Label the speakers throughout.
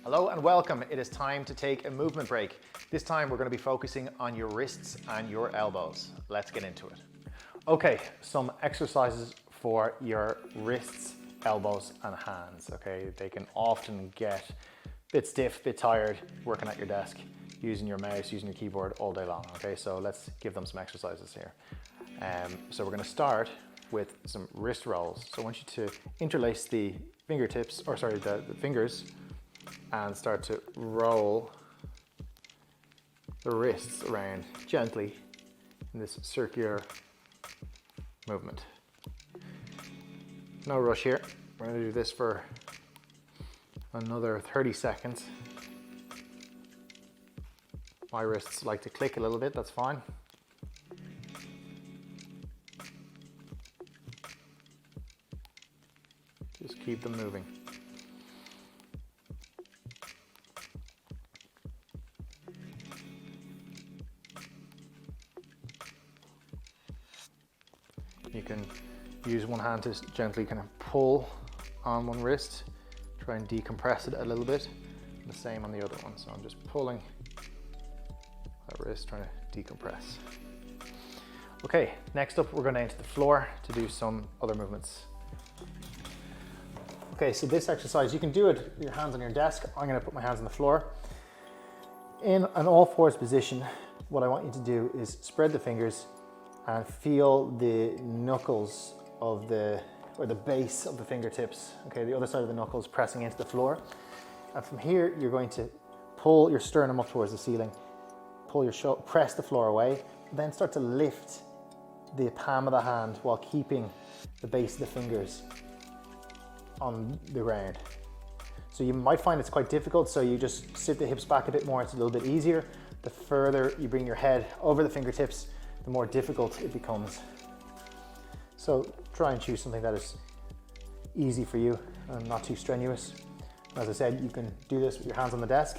Speaker 1: Hello and welcome. It is time to take a movement break. This time we're going to be focusing on your wrists and your elbows. Let's get into it. Okay, some exercises for your wrists, elbows and hands. Okay, they can often get a bit stiff, a bit tired working at your desk, using your mouse, using your keyboard all day long. Okay, so let's give them some exercises here. So we're going to start with some wrist rolls. So I want you to interlace the fingertips, or sorry, the fingers, and start to roll the wrists around gently in this circular movement. No rush here. We're going to do this for another 30 seconds. My wrists like to click a little bit, that's fine. Just keep them moving. You can use one hand to gently kind of pull on one wrist, try and decompress it a little bit, and the same on the other one. So I'm just pulling that wrist, trying to decompress. Okay, next up we're going down to the floor to do some other movements. Okay, so this exercise, you can do it with your hands on your desk. I'm going to put my hands on the floor. In an all fours position, what I want you to do is spread the fingers and feel the knuckles of the base of the fingertips, okay, the other side of the knuckles pressing into the floor. And from here, you're going to pull your sternum up towards the ceiling, pull your shoulder, press the floor away, then start to lift the palm of the hand while keeping the base of the fingers on the ground. So you might find it's quite difficult, so you just sit the hips back a bit more, it's a little bit easier. The further you bring your head over the fingertips, the more difficult it becomes. So try and choose something that is easy for you and not too strenuous. As I said, you can do this with your hands on the desk.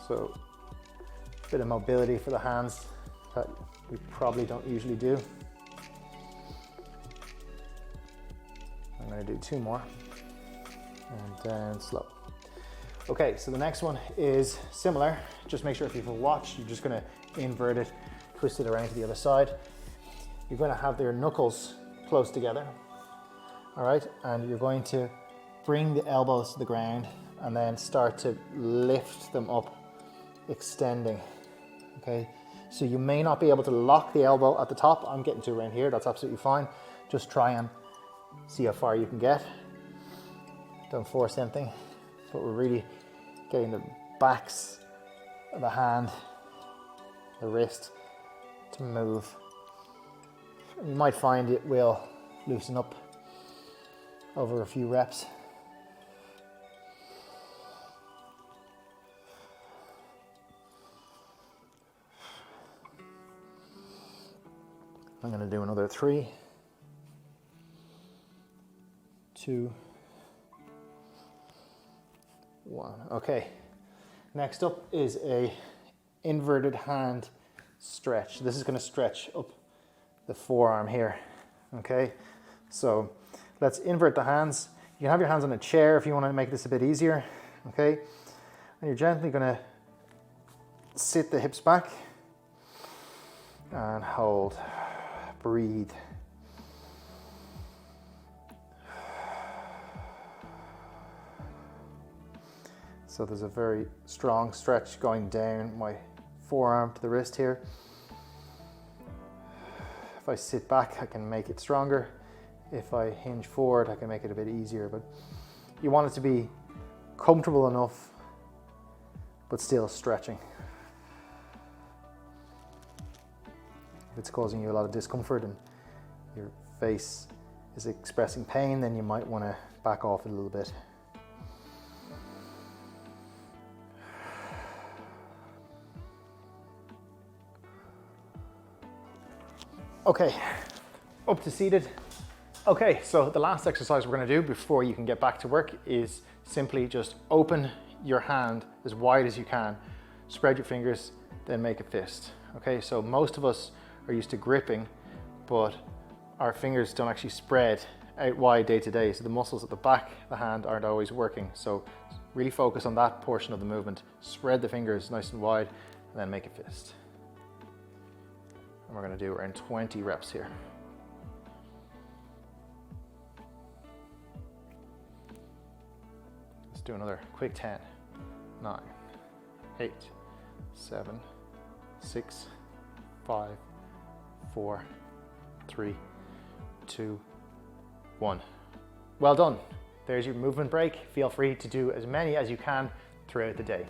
Speaker 1: So a bit of mobility for the hands that we probably don't usually do. I'm going to do two more and down slow. Okay, so the next one is similar. Just make sure if you have a watch, you're just going to invert it, twist it around to the other side. You're going to have your knuckles close together, all right? And you're going to bring the elbows to the ground and then start to lift them up, extending, okay? So you may not be able to lock the elbow at the top. I'm getting to around here, that's absolutely fine. Just try and see how far you can get. Don't force anything. But we're really getting the backs of the hand, the wrist to move. You might find it will loosen up over a few reps. I'm going to do another 3, 2, 1. Okay, next up is a inverted hand stretch. This is going to stretch up the forearm here. Okay, so let's invert the hands. You can have your hands on a chair if you want to make this a bit easier. Okay, and you're gently going to sit the hips back and hold. Breathe. So there's a very strong stretch going down my forearm to the wrist here. If I sit back, I can make it stronger. If I hinge forward, I can make it a bit easier, but you want it to be comfortable enough, but still stretching. If it's causing you a lot of discomfort and your face is expressing pain, then you might want to back off a little bit. Okay, up to seated. Okay, so the last exercise we're going to do before you can get back to work is simply just open your hand as wide as you can, spread your fingers, then make a fist. Okay, so most of us are used to gripping, but our fingers don't actually spread out wide day to day. So the muscles at the back of the hand aren't always working. So really focus on that portion of the movement. Spread the fingers nice and wide and then make a fist. And we're going to do around 20 reps here. Let's do another quick 10, 9, 8, 7, 6, 5, 4, 3, 2, 1. Well done. There's your movement break. Feel free to do as many as you can throughout the day.